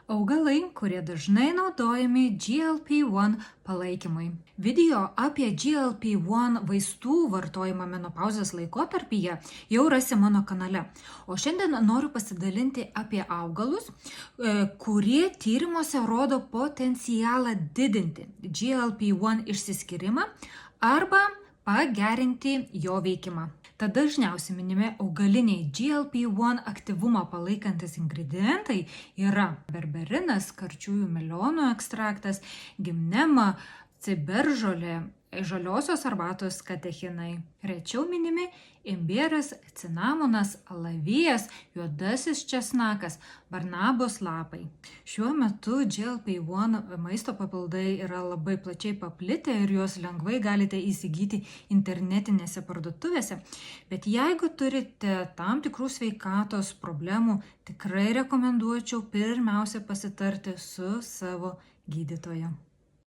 Augalai, kurie dažnai naudojami GLP-1 palaikymui. Video apie GLP-1 vaistų vartojimą menopauzės laikotarpyje jau rasi mano kanale. O šiandien noriu pasidalinti apie augalus, kurie tyrimuose rodo potencialą didinti GLP-1 išsiskyrimą arba pagerinti jo veikimą. Tad dažniausiai minimi augaliniai GLP-1 aktyvumą palaikantis ingredientai yra berberinas, karčiųjų melionų ekstraktas, gimnema, ciberžolė, žaliosios arbatos katechinai. Rečiau minimi imbieras, cinamonas, alavijas, juodasis česnakas, barnabos lapai. Šiuo metu GLP-1 maisto papildai yra labai plačiai paplitę ir juos lengvai galite įsigyti internetinėse parduotuvėse. Bet jeigu turite tam tikrų sveikatos problemų, tikrai rekomenduočiau pirmiausia pasitarti su savo gydytoju.